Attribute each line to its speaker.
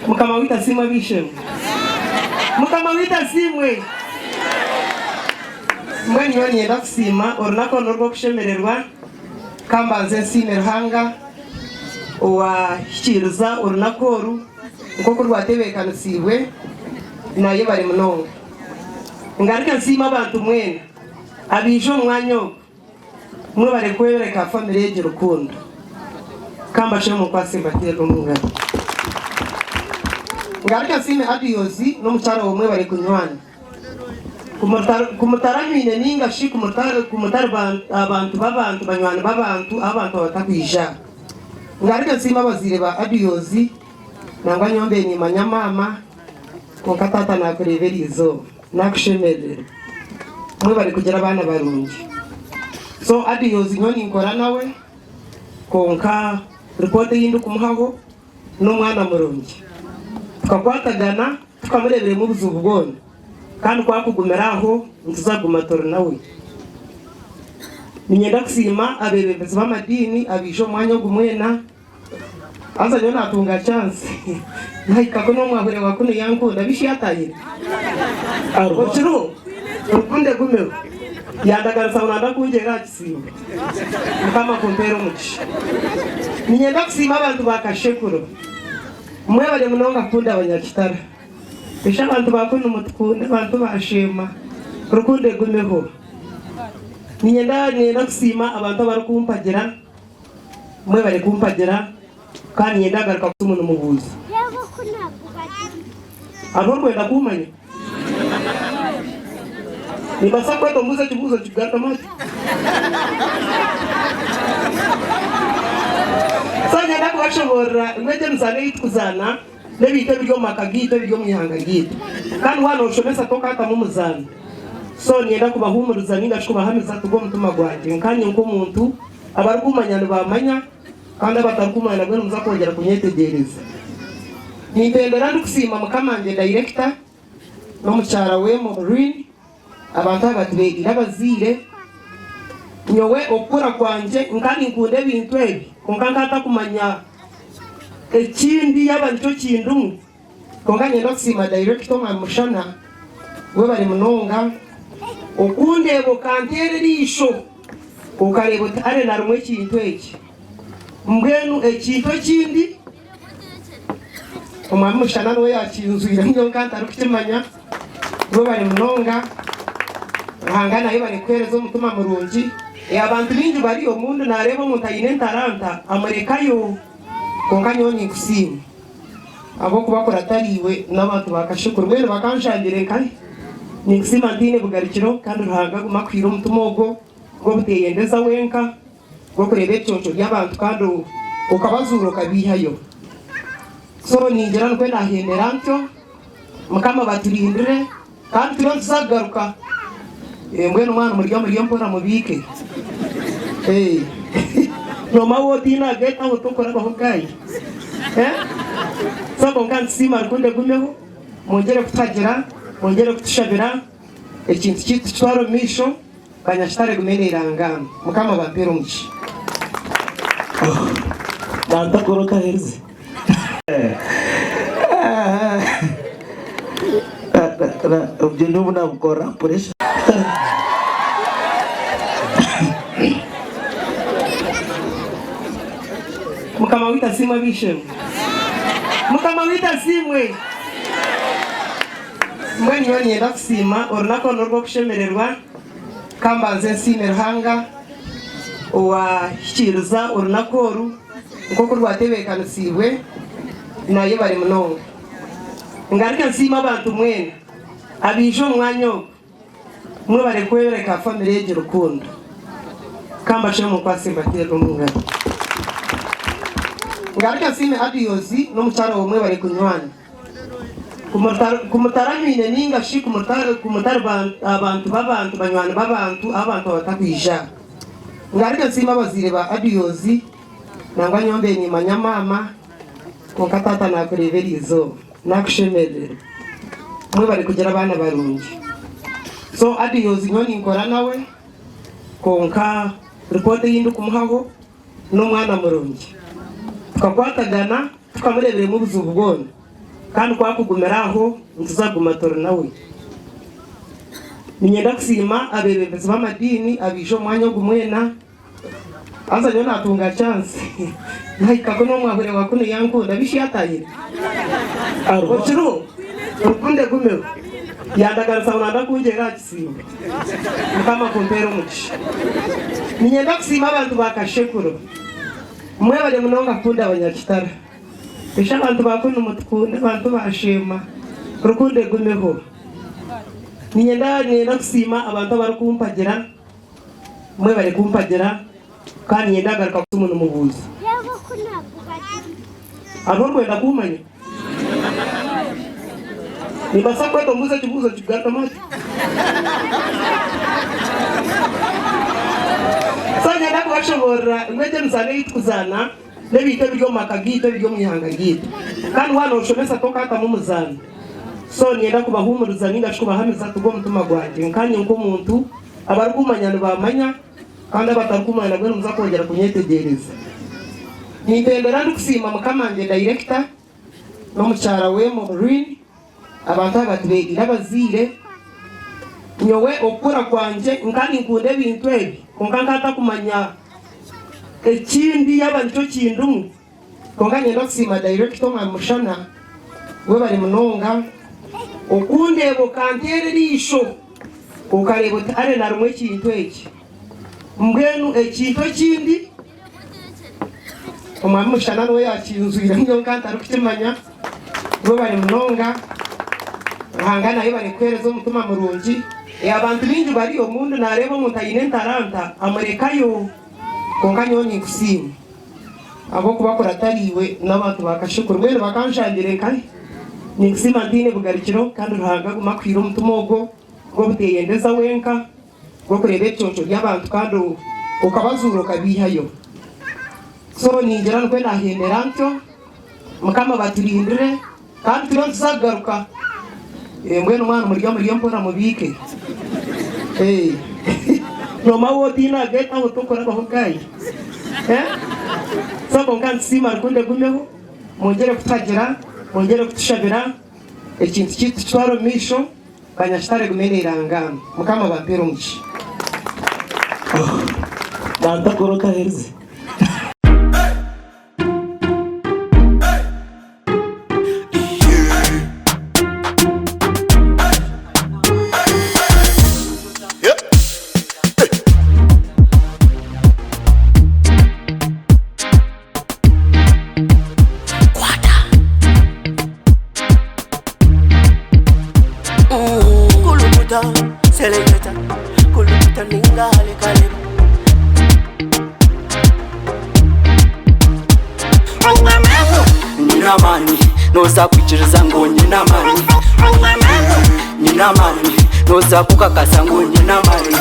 Speaker 1: Mukama wita simwe bishe. Mukama wita simwe. Mwani yoni ndakusima orunako norwo kushemererwa kambanze sinerhanga wa shiriza orunakoru nkoko rwatebekana siwe naye bari munonga ngarika nsima abantu mwene abijo mwanyo mwe bare kwereka family yeje rukundo kamba shemo kwase batero munga ngarika sime adiozi no muchara omwe bare kunywana kumutaranyine ninga shi kumutar abantu banywana abantu batakwisha ngarika sima bazire ba adiozi nangwa nyombe ni manyamama kokatata na kureverizo nakushemerera mwe bari kugira abana barungi so adiozi nyoni nkora nawe konka report yindi kumuhaho n'umwana murungi tukakwatagana tukamurebere mu buzubu bwone kandi kwakugumeraho ntuzaguma toro nawe ninyenda kusima abebezi b'amadini abijo mwanya gumwena aza nyo natunga chance naikako no mwahure wakune yankunda bishiyatayire arokiro ukunde gumeho yandagara sauna ndakunjera kisimba kama kompero muchi ninyenda kusima abantu bakashekuro mwe bale munonga kunda abanyakitara bisha abantu bakunda umutukunda abantu bashema rukunde gumeho ninyenda kusima abantu bari kumpagira mwe bari kumpagira kandi nyenda garuka kumuntu mubuza abo kwenda kumanya nibasa kwenda muza kibuzo kigata mati sanya ndakwashobora ngwete mzane itkuzana nebite byo makagito byo muhanga gito kandi wana ushomesa toka hata mumuzana so nyenda kubahumuruza ninga shubahamiza tugo mutuma gwaje kandi nko muntu abari kumanyana bamanya kandi abatakumana bwe muza kongera kunyetegereza nitendera ndukusima mukamanje director no mucyara we mu ruin abantu abatubegira bazire nyowe okura kwanje nkani nkunde bintu ebi konkangata kumanya ekindi yabantu kindu konkanye ndokusima director mamushana we bari munonga okunde bokantere risho ukarebo tare na rumwe kintu eki mbwenu ekintu kindi umwamushana no yakinzwira nyo kanta rukimanya bo bari munonga hangana yo bari kwerezo mutuma murungi abantu bingi bari omundu narebo mutayine taranta amarekayo konkanyo ni kusima abo kubakora tariwe n'abantu bakashukuru bene bakanshangira kai ni kusima ndine bugarikiro kandi ruhanga gumakwira umutumogo go buteyendeza wenka go kurebe cyoco y'abantu kandi ukabazuro kabihayo so ningera nkwe nahendera ntyo mukama baturindire kandi turo tuzagaruka mbwe n'umwana muri mpora mubike no mawo dina geta utokora bahugaye so konkan sima kunde gumeho mongere kutagira mongere kutushabira ekintu kitwaro misho kanyashtare gumenera ngam mukama bampero mushi nanda korota herze objenu muna ukora puresha mukama wita simwe bishe mukama wita simwe mwani yoni ndakusima orunako norwo kushemererwa kambanze sinerhanga wa shiriza orunakoru nkoko rwatebekana siwe naye bari munonga ngarika nsima abantu mwene abijo mwanyo mwe bare kwereka family yeje rukundo kamba shemo kwase batero munga ngarika sime adiozi no muchara omwe bari kunywana kumutaranyine ninga shi kumutar abantu banywana abantu batakwisha ngarika nsima bazire ba adiozi nangwa nyombe ni manyamama kokatata na kureverizo nakushemerera mwe bari kugira abana barungi so adi yozi nyoni nkora nawe konka report yindi kumuhaho n'umwana murongi tukakwatagana tukamurebere mu buzubu bwone kandi kwakugumeraho ntuzaguma toro nawe ninyenda kusima abebembezi b'amadini abisho mwanya gumwena aza nyo natunga chance nahika no mwahure wakune yankunda bishiyataye arokiro ukunde gumeho yandagara sauna ndakunjera kisimba kama kompero muchi ninyenda kusima abantu bakashekuro mwe bale munonga kunda abanyakitara bisha abantu bakunda umutukunda abantu bashema rukunde gumeho ninyenda kusima abantu bari kumpagira mwe bari kumpagira kandi ninyenda garuka kumuntu mubuzi abo kwenda kumanya nibasa kweto mbuze kibuzo kigata maji sanya ndako bashobora ngwete mzane itukuzana nebite byo makagito byo mwihanga gito kandi wana ushomesa toka hata mu muzana so nienda kubahumuruza ninga shukubahamiza tugo mutuma gwaje kandi nko muntu abarugumanya bamanya kandi abatarugumanya bwo muza kongera kunyetegereza nitendera ndikusima mukamanje director no mucyara we mu ruin abantu abatubiri n'abazire nyowe okura kwanje nkani nkunde bintu ebi konkanta kumanya ekindi yabantu kindumu konganye ndakusima director mwamushana we bari munonga okunde bokantere lisho ukarebo are na rumwe kintu eki mbwenu ekintu kindi omwamushana no yakinzuira nyo kanta rukimanya we bari munonga hangana yo bari kwereza umutima murungi abantu bingi bari omundu narebo mutayine taranta amurekayo konkanyo ni kusima abo kubakora tariwe n'abantu bakashukuru bene bakanshangira kai ni kusima ndine bugarikiro kandi ruhanga gumakwira umutima ogo go buteyendeza wenka go kurebe cyonco y'abantu kandi ukabazuro kabihayo so ningera no kwenda hendera ntyo mukama baturindire kandi turonsagaruka mbwenu mwana muri mpora mubike no mawo tina geta utokora bahogaye so konkan sima rukunde gumeho mongere kutagira mongere kutushabira ekintu kitu twaro misho banyashitare gumenerangana mukama bampero mushi banda korota herze
Speaker 2: Selecta, kuluta ningale kale. Nina mani, noza kuchiriza ngo nina mani. Nina mani, noza kukakasa ngo nina mani.